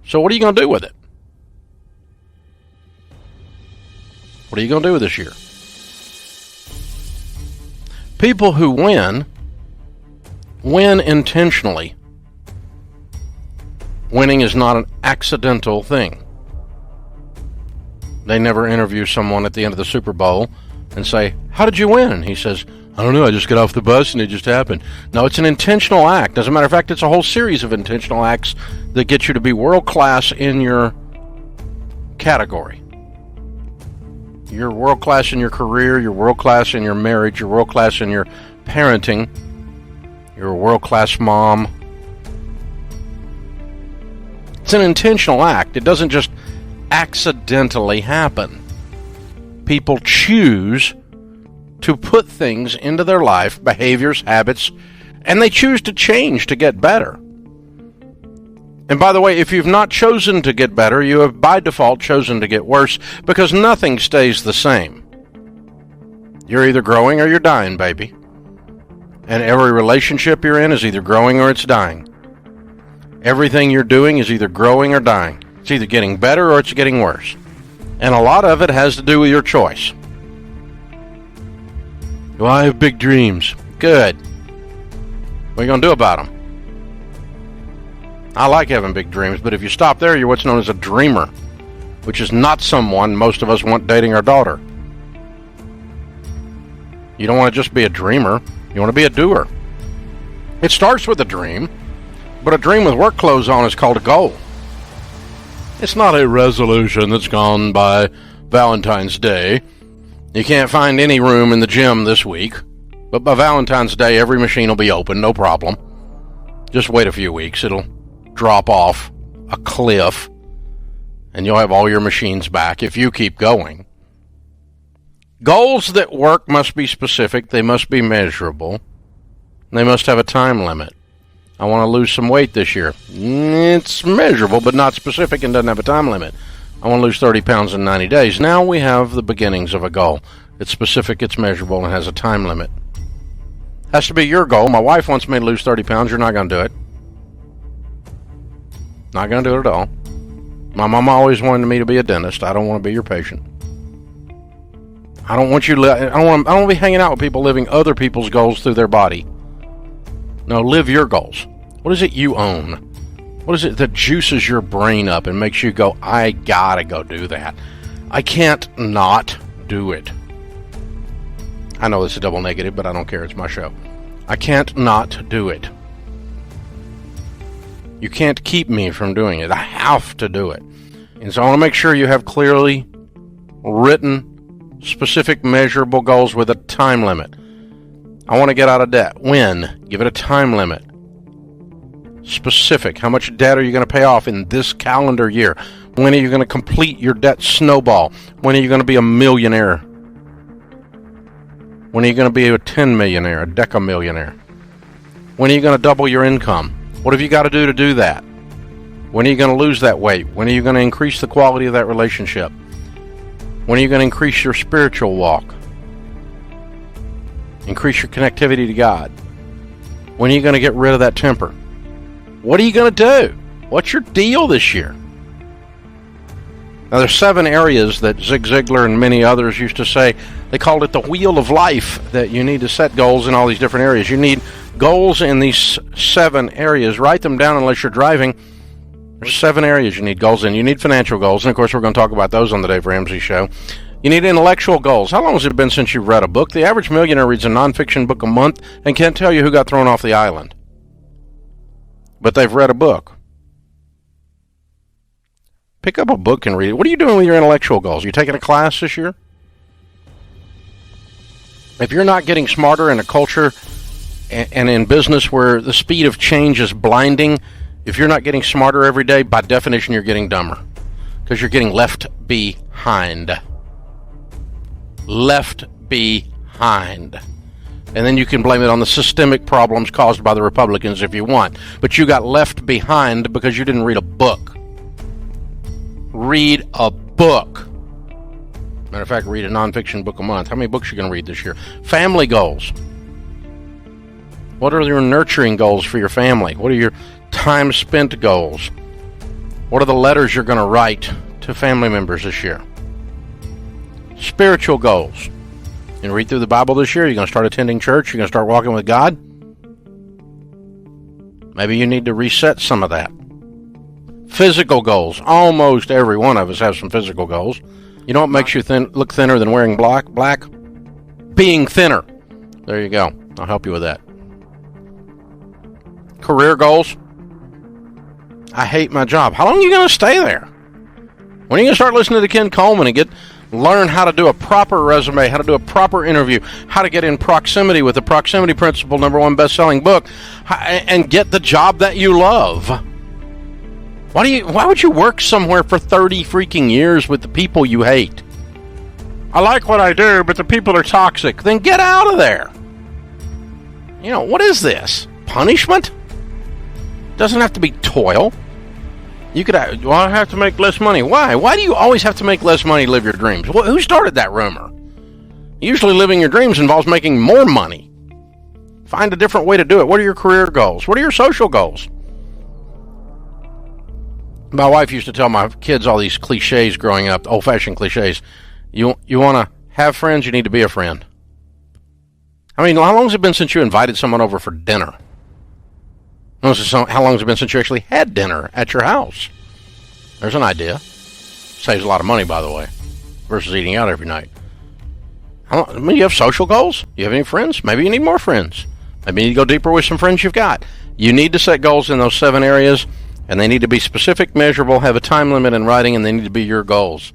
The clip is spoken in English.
So what are you going to do with it? What are you going to do with this year? People who win intentionally. Winning is not an accidental thing. They never interview someone at the end of the Super Bowl and say, how did you win? And he says, I don't know, I just got off the bus and it just happened. No, it's an intentional act. As a matter of fact, it's a whole series of intentional acts that get you to be world class in your category. You're world class in your career, you're world class in your marriage, you're world class in your parenting, you're a world class mom. It's an intentional act. It doesn't just accidentally happen. People choose to put things into their life, behaviors, habits, and they choose to change to get better. And by the way, if you've not chosen to get better, you have by default chosen to get worse, because nothing stays the same. You're either growing or you're dying, baby. And every relationship you're in is either growing or it's dying. Everything you're doing is either growing or dying. It's either getting better or it's getting worse. And a lot of it has to do with your choice. Well, I have big dreams. Good. What are you going to do about them? I like having big dreams, but if you stop there, you're what's known as a dreamer, which is not someone most of us want dating our daughter. You don't want to just be a dreamer. You want to be a doer. It starts with a dream, but a dream with work clothes on is called a goal. It's not a resolution that's gone by Valentine's Day. You can't find any room in the gym this week, but by Valentine's Day, every machine will be open, no problem. Just wait a few weeks. It'll drop off a cliff, and you'll have all your machines back if you keep going. Goals that work must be specific, they must be measurable, they must have a time limit. I want to lose some weight this year. It's measurable, but not specific and doesn't have a time limit. I want to lose 30 pounds in 90 days. Now we have the beginnings of a goal. It's specific, it's measurable, and has a time limit. Has to be your goal. My wife wants me to lose 30 pounds. You're not going to do it. Not going to do it at all. My mom always wanted me to be a dentist. I don't want to be your patient. I don't want you. I don't want to be hanging out with people living other people's goals through their body. No, live your goals. What is it you own? What is it that juices your brain up and makes you go, I gotta go do that. I can't not do it. I know this is double negative, but I don't care. It's my show. I can't not do it. You can't keep me from doing it. I have to do it. And so I want to make sure you have clearly written, specific, measurable goals with a time limit. I want to get out of debt. When? Give it a time limit. Specific. How much debt are you going to pay off in this calendar year? When are you going to complete your debt snowball? When are you going to be a millionaire? When are you going to be a 10 millionaire, a decamillionaire? When are you going to double your income? What have you got to do that? When are you going to lose that weight? When are you going to increase the quality of that relationship? When are you going to increase your spiritual walk? Increase your connectivity to God? When are you going to get rid of that temper? What are you going to do? What's your deal this year? Now, there's 7 areas that Zig Ziglar and many others used to say. They called it the wheel of life, that you need to set goals in all these different areas. You need goals in these 7 areas. Write them down unless you're driving. There's 7 areas you need goals in. You need financial goals, and of course we're going to talk about those on the Dave Ramsey Show. You need intellectual goals. How long has it been since you've read a book? The average millionaire reads a nonfiction book a month and can't tell you who got thrown off the island. But they've read a book. Pick up a book and read it. What are you doing with your intellectual goals? You taking a class this year? If you're not getting smarter in a culture and in business where the speed of change is blinding, if you're not getting smarter every day, by definition, you're getting dumber. Because you're getting left behind. Left behind. And then you can blame it on the systemic problems caused by the Republicans if you want. But you got left behind because you didn't read a book. Read a book. Matter of fact, read a nonfiction book a month. How many books are you going to read this year? Family goals. What are your nurturing goals for your family? What are your time spent goals? What are the letters you're going to write to family members this year? Spiritual goals. You're going to read through the Bible this year? You're going to start attending church? You're going to start walking with God? Maybe you need to reset some of that. Physical goals. Almost every one of us has some physical goals. You know what makes you look thinner than wearing black? Being thinner. There you go. I'll help you with that. Career goals. I hate my job. How long are you going to stay there? When are you going to start listening to Ken Coleman and learn how to do a proper resume, how to do a proper interview, how to get in proximity with the Proximity Principle, #1 best-selling book, and get the job that you love? Why would you work somewhere for 30 freaking years with the people you hate? I like what I do, but the people are toxic. Then get out of there. What is this? Punishment? Doesn't have to be toil. You could, I have to make less money. Why? Why do you always have to make less money to live your dreams? Well, who started that rumor? Usually living your dreams involves making more money. Find a different way to do it. What are your career goals? What are your social goals? My wife used to tell my kids all these cliches growing up, old-fashioned cliches. You want to have friends, you need to be a friend. I mean, how long has it been since you invited someone over for dinner? How long has it been since you actually had dinner at your house? There's an idea. Saves a lot of money, by the way, versus eating out every night. You have social goals? You have any friends? Maybe you need more friends. Maybe you need to go deeper with some friends you've got. You need to set goals in those 7 areas, and they need to be specific, measurable, have a time limit in writing, and they need to be your goals.